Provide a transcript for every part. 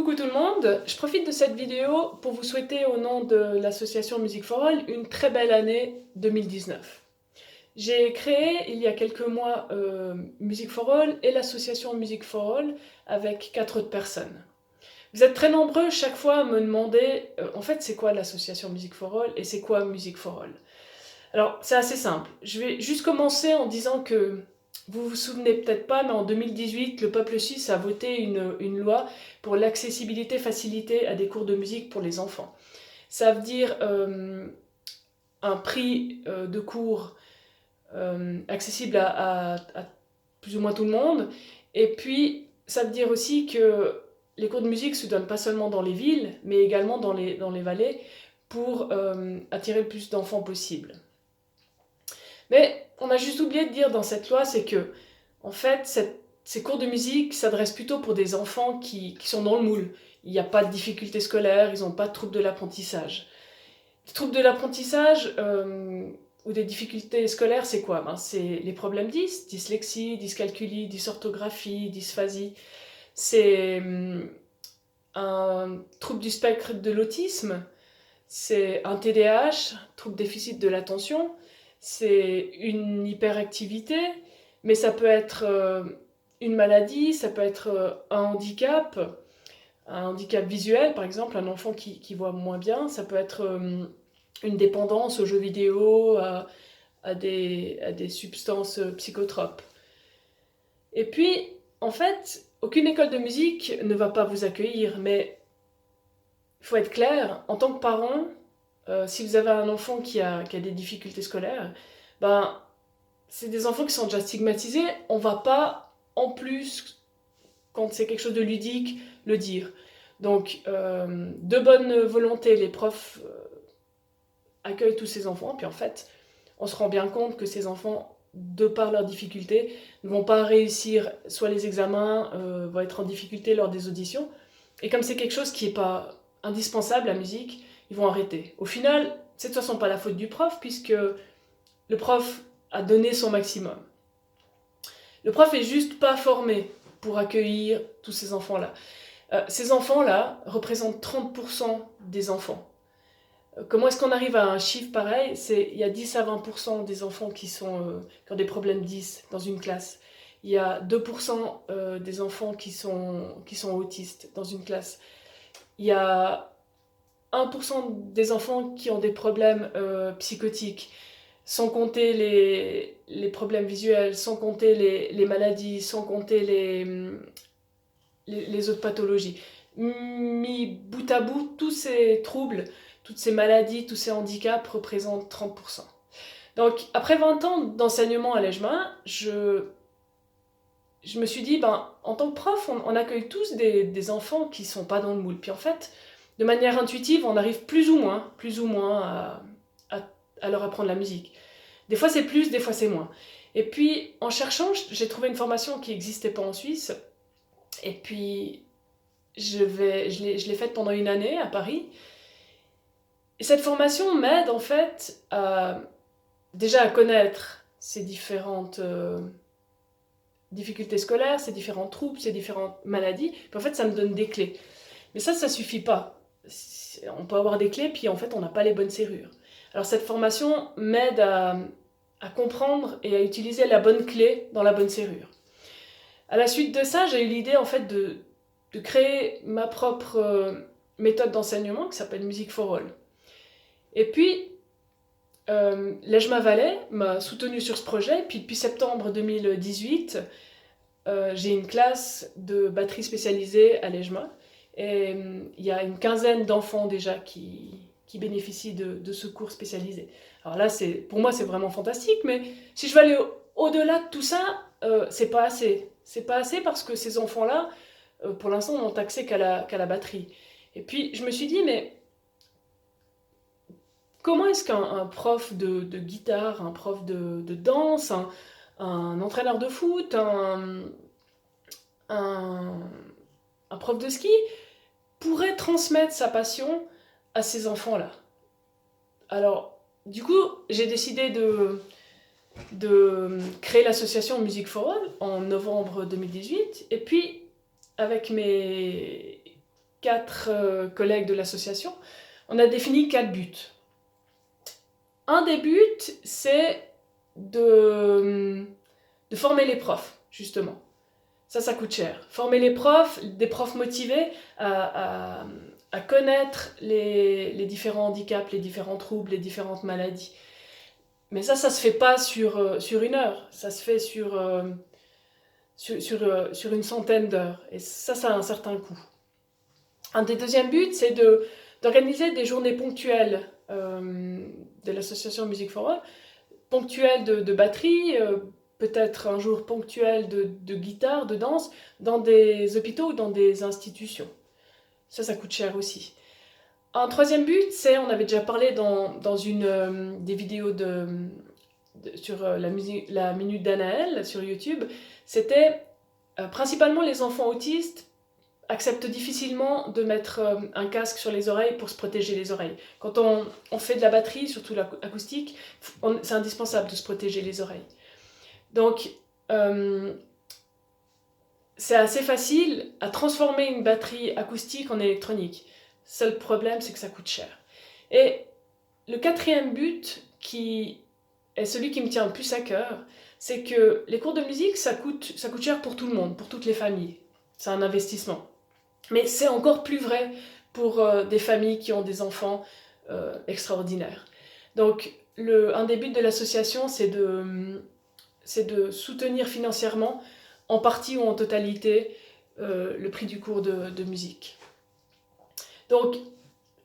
Coucou tout le monde, je profite de cette vidéo pour vous souhaiter au nom de l'association Musique for All une très belle année 2019. J'ai créé il y a quelques mois Musique for All et l'association Musique for All avec 4 autres personnes. Vous êtes très nombreux chaque fois à me demander en fait c'est quoi l'association Musique for All et c'est quoi Musique for All. Alors c'est assez simple, je vais juste commencer en disant que vous vous souvenez peut-être pas, mais en 2018, le peuple suisse a voté une loi pour l'accessibilité facilitée à des cours de musique pour les enfants. Ça veut dire un prix de cours accessible à plus ou moins tout le monde. Et puis, ça veut dire aussi que les cours de musique se donnent pas seulement dans les villes, mais également dans les vallées pour attirer le plus d'enfants possible. Mais on a juste oublié de dire dans cette loi, c'est que, en fait, ces cours de musique s'adressent plutôt pour des enfants qui sont dans le moule. Il n'y a pas de difficultés scolaires, ils n'ont pas de troubles de l'apprentissage. Les troubles de l'apprentissage ou des difficultés scolaires, c'est quoi? C'est les problèmes dyslexie, dyscalculie, dysorthographie, dysphasie. C'est un trouble du spectre de l'autisme, c'est un TDAH, trouble déficit de l'attention, c'est une hyperactivité, mais ça peut être une maladie, ça peut être un handicap visuel par exemple, un enfant qui voit moins bien, ça peut être une dépendance aux jeux vidéo, à des substances psychotropes. Et puis, en fait, aucune école de musique ne va pas vous accueillir, mais il faut être clair, en tant que parent, si vous avez un enfant qui a des difficultés scolaires, ben, c'est des enfants qui sont déjà stigmatisés, on va pas, en plus, quand c'est quelque chose de ludique, le dire. Donc, de bonne volonté, les profs accueillent tous ces enfants, puis en fait, on se rend bien compte que ces enfants, de par leurs difficultés, ne vont pas réussir, soit les examens, vont être en difficulté lors des auditions, et comme c'est quelque chose qui n'est pas indispensable, la musique, ils vont arrêter. Au final, c'est de toute façon pas la faute du prof, puisque le prof a donné son maximum. Le prof est juste pas formé pour accueillir tous ces enfants-là. Ces enfants-là représentent 30% des enfants. Comment est-ce qu'on arrive à un chiffre pareil? Il y a 10 à 20% des enfants qui ont des problèmes 10 dans une classe. Il y a 2% des enfants qui sont autistes dans une classe. Il y a 1% des enfants qui ont des problèmes psychotiques, sans compter les problèmes visuels, sans compter les maladies, sans compter les autres pathologies. Mis bout à bout, tous ces troubles, toutes ces maladies, tous ces handicaps représentent 30%. Donc, après 20 ans d'enseignement à l'EJMA, je me suis dit, en tant que prof, on accueille tous des enfants qui ne sont pas dans le moule. Puis en fait, de manière intuitive, on arrive plus ou moins à leur apprendre la musique. Des fois c'est plus, des fois c'est moins. Et puis en cherchant, j'ai trouvé une formation qui n'existait pas en Suisse. Et puis je l'ai faite pendant une année à Paris. Et cette formation m'aide en fait déjà à connaître ces différentes difficultés scolaires, ces différents troubles, ces différentes maladies. Puis en fait, ça me donne des clés. Mais ça suffit pas. On peut avoir des clés, puis en fait, on n'a pas les bonnes serrures. Alors cette formation m'aide à comprendre et à utiliser la bonne clé dans la bonne serrure. À la suite de ça, j'ai eu l'idée en fait de créer ma propre méthode d'enseignement qui s'appelle Music for All. Et puis, l'EJMA Valais m'a soutenu sur ce projet, puis depuis septembre 2018, j'ai une classe de batterie spécialisée à l'EJMA, et il y a une quinzaine d'enfants déjà qui bénéficient de ce cours spécialisé. Alors là, pour moi, c'est vraiment fantastique, mais si je veux aller au-delà de tout ça, c'est pas assez. C'est pas assez parce que ces enfants-là, pour l'instant, n'ont accès qu'à la batterie. Et puis, je me suis dit, mais comment est-ce qu'un prof de guitare, un prof de danse, un entraîneur de foot, un prof de ski pourrait transmettre sa passion à ces enfants-là? Alors, du coup, j'ai décidé de créer l'association Music for All en novembre 2018, et puis avec mes 4 collègues de l'association, on a défini 4 buts. Un des buts, c'est de former les profs, justement. Ça coûte cher. Former les profs, des profs motivés à connaître les différents handicaps, les différents troubles, les différentes maladies. Mais ça se fait pas sur 1 heure. Ça se fait sur une centaine d'heures. Et ça a un certain coût. Un des deuxièmes buts, c'est d'organiser des journées ponctuelles de l'association Music for All, ponctuelles de batterie, peut-être un jour ponctuel de guitare, de danse, dans des hôpitaux ou dans des institutions. Ça coûte cher aussi. Un troisième but, c'est, on avait déjà parlé dans une des vidéos sur la minute d'Anaël sur YouTube, c'était principalement les enfants autistes acceptent difficilement de mettre un casque sur les oreilles pour se protéger les oreilles. Quand on fait de la batterie, surtout l'acoustique, c'est indispensable de se protéger les oreilles. Donc, c'est assez facile à transformer une batterie acoustique en électronique. Seul problème, c'est que ça coûte cher. Et le quatrième but, qui est celui qui me tient le plus à cœur, c'est que les cours de musique, ça coûte cher pour tout le monde, pour toutes les familles. C'est un investissement. Mais c'est encore plus vrai pour des familles qui ont des enfants extraordinaires. Donc, un des buts de l'association, c'est de soutenir financièrement, en partie ou en totalité, le prix du cours de musique. Donc,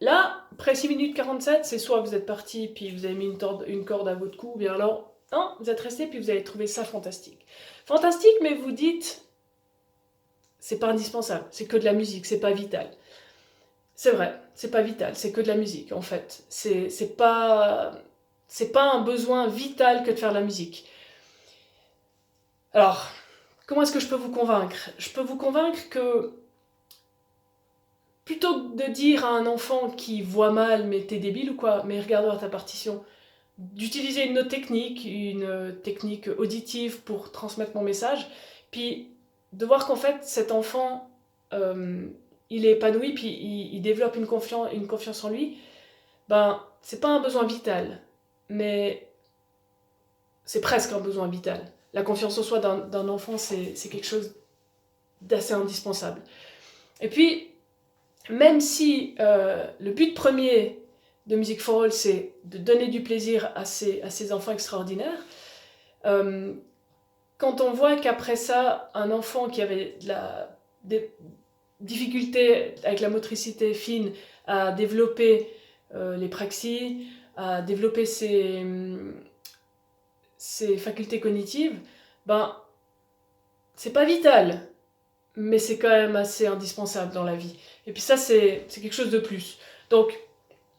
là, après 6 minutes 47, c'est soit vous êtes parti, puis vous avez mis une corde à votre cou, ou bien alors, non, vous êtes resté, puis vous avez trouvé ça fantastique. Fantastique, mais vous dites, c'est pas indispensable, c'est que de la musique, c'est pas vital. C'est vrai, c'est pas vital, c'est que de la musique, en fait. C'est pas un besoin vital que de faire de la musique. Alors, comment est-ce que je peux vous convaincre? Je peux vous convaincre que plutôt que de dire à un enfant qui voit mal, mais t'es débile ou quoi, mais regarde voir ta partition, d'utiliser une autre technique, une technique auditive pour transmettre mon message, puis de voir qu'en fait, cet enfant, il est épanoui, puis il développe une confiance en lui, ben, c'est pas un besoin vital, mais c'est presque un besoin vital. La confiance en soi d'un enfant, c'est quelque chose d'assez indispensable. Et puis, même si le but premier de Music for All, c'est de donner du plaisir à ces enfants extraordinaires, quand on voit qu'après ça, un enfant qui avait des difficultés avec la motricité fine à développer les praxies, à développer ses facultés cognitives, ben, c'est pas vital, mais c'est quand même assez indispensable dans la vie. Et puis ça, c'est quelque chose de plus. Donc,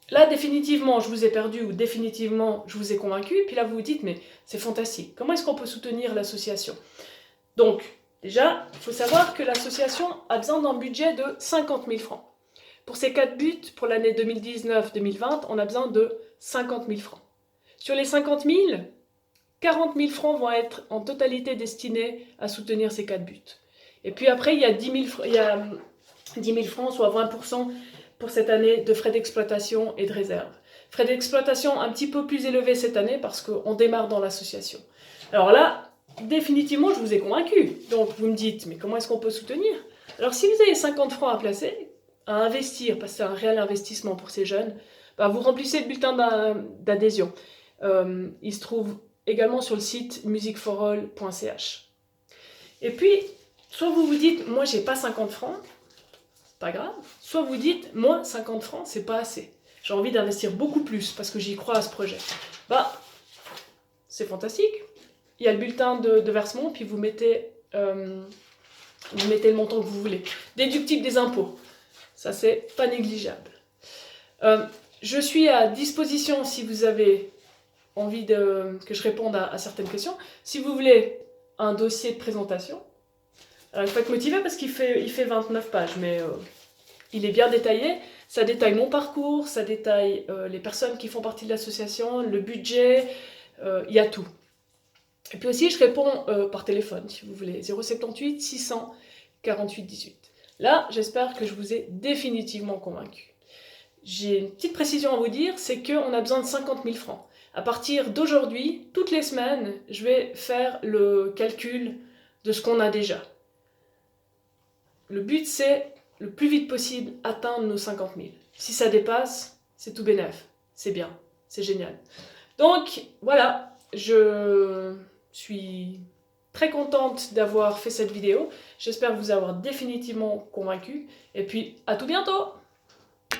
là, définitivement, je vous ai perdu, ou définitivement, je vous ai convaincu, puis là, vous vous dites, mais c'est fantastique. Comment est-ce qu'on peut soutenir l'association? Donc, déjà, il faut savoir que l'association a besoin d'un budget de 50 000 francs. Pour ces 4 buts, pour l'année 2019-2020, on a besoin de 50 000 francs. Sur les 50 000, 40 000 francs vont être en totalité destinés à soutenir ces 4 buts. Et puis après, il y a 10 000 francs, soit 20% pour cette année de frais d'exploitation et de réserve. Frais d'exploitation un petit peu plus élevés cette année parce qu'on démarre dans l'association. Alors là, définitivement, je vous ai convaincu. Donc vous me dites, mais comment est-ce qu'on peut soutenir? Alors si vous avez 50 francs à placer, à investir, parce que c'est un réel investissement pour ces jeunes, bah, vous remplissez le bulletin d'adhésion. Il se trouve également sur le site musicforall.ch. Et puis, soit vous vous dites, moi j'ai pas 50 francs, pas grave. Soit vous dites, moi 50 francs, c'est pas assez. J'ai envie d'investir beaucoup plus parce que j'y crois à ce projet. Bah, c'est fantastique. Il y a le bulletin de versement, puis vous mettez le montant que vous voulez. Déductible des impôts. Ça, c'est pas négligeable. Je suis à disposition si vous avez envie que je réponde à certaines questions. Si vous voulez un dossier de présentation, alors il faut être motivé parce qu'il fait 29 pages, mais il est bien détaillé. Ça détaille mon parcours, ça détaille les personnes qui font partie de l'association, le budget, il y a tout. Et puis aussi, je réponds par téléphone, si vous voulez, 078 600 48 18. Là, j'espère que je vous ai définitivement convaincu. J'ai une petite précision à vous dire, c'est qu'on a besoin de 50 000 francs. À partir d'aujourd'hui, toutes les semaines, je vais faire le calcul de ce qu'on a déjà. Le but, c'est le plus vite possible atteindre nos 50 000. Si ça dépasse, c'est tout bénef. C'est bien, c'est génial. Donc voilà, je suis très contente d'avoir fait cette vidéo. J'espère vous avoir définitivement convaincu. Et puis à tout bientôt!